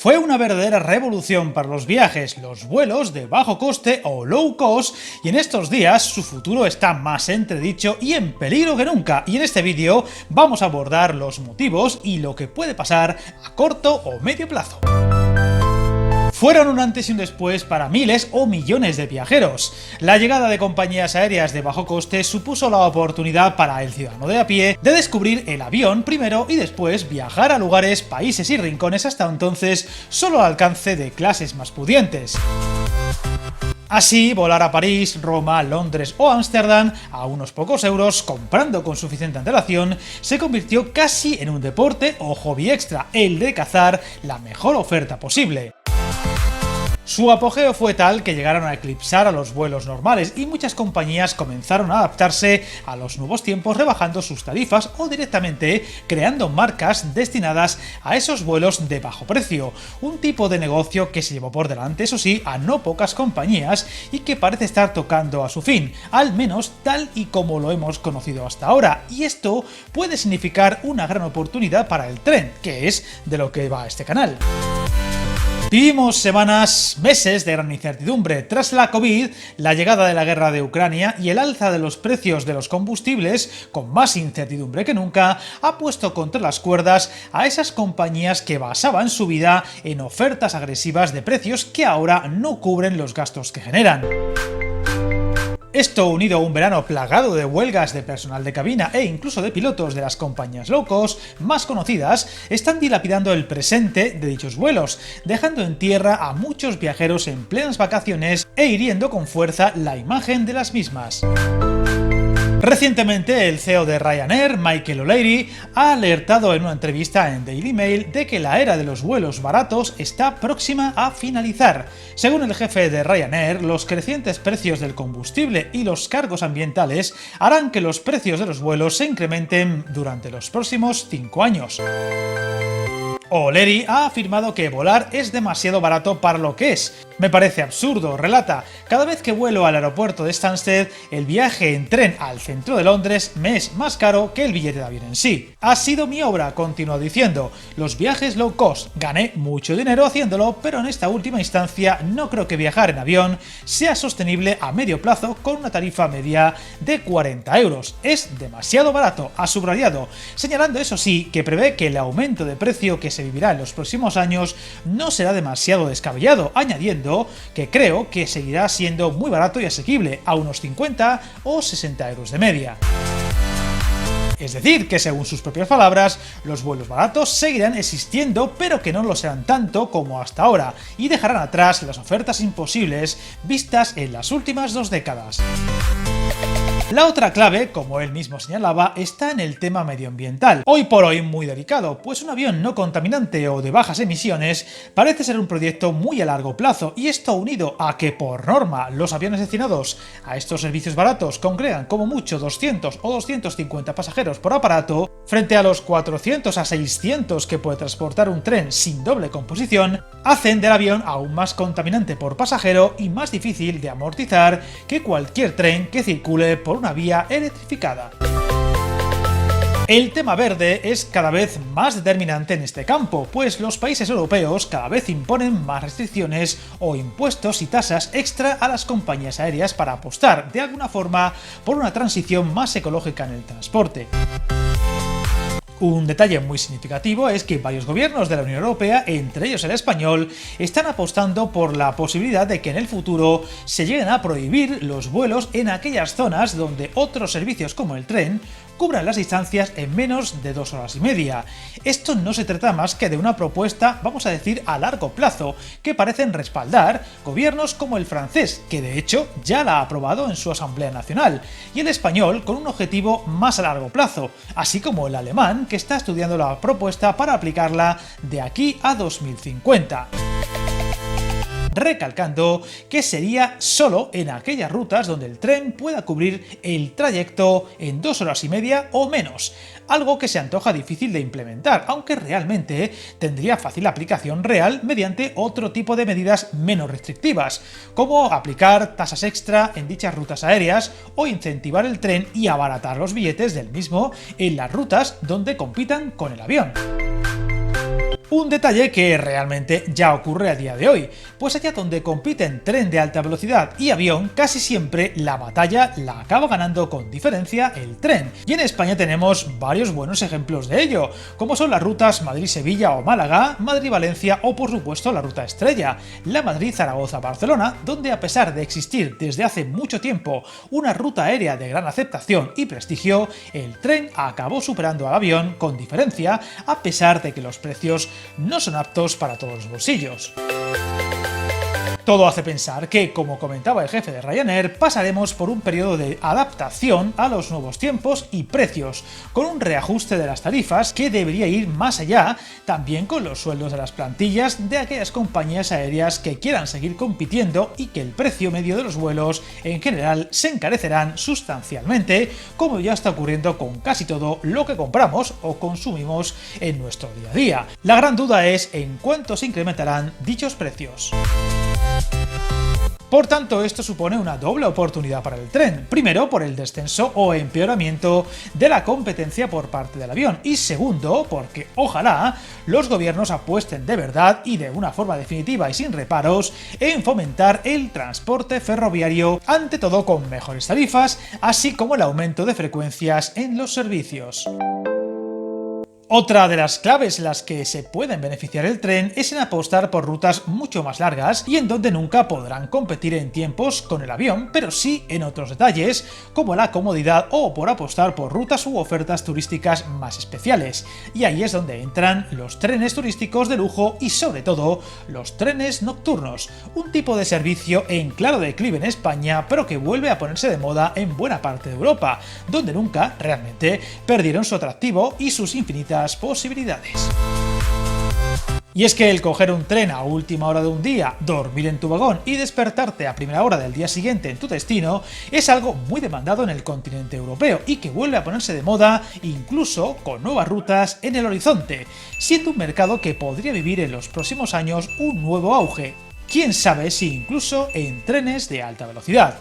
Fue una verdadera revolución para los viajes, los vuelos de bajo coste o low cost, y en estos días su futuro está más entredicho y en peligro que nunca, y en este vídeo vamos a abordar los motivos y lo que puede pasar a corto o medio plazo. Fueron un antes y un después para miles o millones de viajeros. La llegada de compañías aéreas de bajo coste supuso la oportunidad para el ciudadano de a pie de descubrir el avión primero y después viajar a lugares, países y rincones hasta entonces solo al alcance de clases más pudientes. Así, volar a París, Roma, Londres o Ámsterdam a unos pocos euros, comprando con suficiente antelación, se convirtió casi en un deporte o hobby extra, el de cazar la mejor oferta posible. Su apogeo fue tal que llegaron a eclipsar a los vuelos normales y muchas compañías comenzaron a adaptarse a los nuevos tiempos rebajando sus tarifas o directamente creando marcas destinadas a esos vuelos de bajo precio, un tipo de negocio que se llevó por delante, eso sí, a no pocas compañías y que parece estar tocando a su fin, al menos tal y como lo hemos conocido hasta ahora, y esto puede significar una gran oportunidad para el tren, que es de lo que va este canal. Vivimos semanas, meses de gran incertidumbre. Tras la COVID, la llegada de la guerra de Ucrania y el alza de los precios de los combustibles, con más incertidumbre que nunca, ha puesto contra las cuerdas a esas compañías que basaban su vida en ofertas agresivas de precios que ahora no cubren los gastos que generan. Esto, unido a un verano plagado de huelgas de personal de cabina e incluso de pilotos de las compañías low cost más conocidas, están dilapidando el presente de dichos vuelos, dejando en tierra a muchos viajeros en plenas vacaciones e hiriendo con fuerza la imagen de las mismas. Recientemente, el CEO de Ryanair, Michael O'Leary, ha alertado en una entrevista en Daily Mail de que la era de los vuelos baratos está próxima a finalizar. Según el jefe de Ryanair, los crecientes precios del combustible y los cargos ambientales harán que los precios de los vuelos se incrementen durante los próximos 5 años. O'Leary ha afirmado que volar es demasiado barato para lo que es. Me parece absurdo, relata. Cada vez que vuelo al aeropuerto de Stansted, el viaje en tren al centro de Londres me es más caro que el billete de avión en sí. Ha sido mi obra, continuó diciendo. Los viajes low cost, gané mucho dinero haciéndolo, pero en esta última instancia no creo que viajar en avión sea sostenible a medio plazo con una tarifa media de 40 euros. Es demasiado barato, ha subrayado, señalando eso sí que prevé que el aumento de precio que se vivirá en los próximos años no será demasiado descabellado, añadiendo que creo que seguirá siendo muy barato y asequible, a unos 50 o 60 euros de media. Es decir, que según sus propias palabras, los vuelos baratos seguirán existiendo, pero que no lo serán tanto como hasta ahora, y dejarán atrás las ofertas imposibles vistas en las últimas 2 décadas. La otra clave, como él mismo señalaba, está en el tema medioambiental, hoy por hoy muy delicado, pues un avión no contaminante o de bajas emisiones parece ser un proyecto muy a largo plazo, y esto unido a que por norma los aviones destinados a estos servicios baratos congregan como mucho 200 o 250 pasajeros por aparato, frente a los 400 a 600 que puede transportar un tren sin doble composición, hacen del avión aún más contaminante por pasajero y más difícil de amortizar que cualquier tren que circule por una vía electrificada. El tema verde es cada vez más determinante en este campo, pues los países europeos cada vez imponen más restricciones o impuestos y tasas extra a las compañías aéreas para apostar, de alguna forma, por una transición más ecológica en el transporte. Un detalle muy significativo es que varios gobiernos de la Unión Europea, entre ellos el español, están apostando por la posibilidad de que en el futuro se lleguen a prohibir los vuelos en aquellas zonas donde otros servicios como el tren cubran las distancias en menos de 2 horas y media. Esto no se trata más que de una propuesta, vamos a decir, a largo plazo, que parecen respaldar gobiernos como el francés, que de hecho ya la ha aprobado en su Asamblea Nacional, y el español con un objetivo más a largo plazo, así como el alemán, que está estudiando la propuesta para aplicarla de aquí a 2050. Recalcando que sería solo en aquellas rutas donde el tren pueda cubrir el trayecto en 2 horas y media o menos, algo que se antoja difícil de implementar, aunque realmente tendría fácil aplicación real mediante otro tipo de medidas menos restrictivas, como aplicar tasas extra en dichas rutas aéreas o incentivar el tren y abaratar los billetes del mismo en las rutas donde compitan con el avión. Un detalle que realmente ya ocurre a día de hoy, pues allá donde compiten tren de alta velocidad y avión, casi siempre la batalla la acaba ganando con diferencia el tren. Y en España tenemos varios buenos ejemplos de ello, como son las rutas Madrid-Sevilla o Málaga, Madrid-Valencia o por supuesto la ruta estrella, la Madrid-Zaragoza-Barcelona, donde a pesar de existir desde hace mucho tiempo una ruta aérea de gran aceptación y prestigio, el tren acabó superando al avión con diferencia, a pesar de que los precios no son aptos para todos los bolsillos. Todo hace pensar que, como comentaba el jefe de Ryanair, pasaremos por un periodo de adaptación a los nuevos tiempos y precios, con un reajuste de las tarifas que debería ir más allá, también con los sueldos de las plantillas de aquellas compañías aéreas que quieran seguir compitiendo y que el precio medio de los vuelos en general se encarecerán sustancialmente, como ya está ocurriendo con casi todo lo que compramos o consumimos en nuestro día a día. La gran duda es en cuánto se incrementarán dichos precios. Por tanto, esto supone una doble oportunidad para el tren. Primero, por el descenso o empeoramiento de la competencia por parte del avión. Y segundo, porque ojalá los gobiernos apuesten de verdad y de una forma definitiva y sin reparos en fomentar el transporte ferroviario, ante todo con mejores tarifas, así como el aumento de frecuencias en los servicios. Otra de las claves en las que se pueden beneficiar el tren es en apostar por rutas mucho más largas y en donde nunca podrán competir en tiempos con el avión, pero sí en otros detalles, como la comodidad o por apostar por rutas u ofertas turísticas más especiales. Y ahí es donde entran los trenes turísticos de lujo y sobre todo los trenes nocturnos, un tipo de servicio en claro declive en España, pero que vuelve a ponerse de moda en buena parte de Europa, donde nunca realmente perdieron su atractivo y sus infinitas posibilidades. Y es que el coger un tren a última hora de un día, dormir en tu vagón y despertarte a primera hora del día siguiente en tu destino es algo muy demandado en el continente europeo y que vuelve a ponerse de moda incluso con nuevas rutas en el horizonte, siendo un mercado que podría vivir en los próximos años un nuevo auge, quién sabe si incluso en trenes de alta velocidad.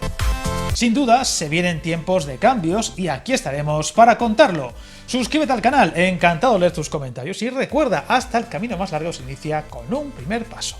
Sin duda, se vienen tiempos de cambios y aquí estaremos para contarlo. Suscríbete al canal, encantado de leer tus comentarios y recuerda, hasta el camino más largo se inicia con un primer paso.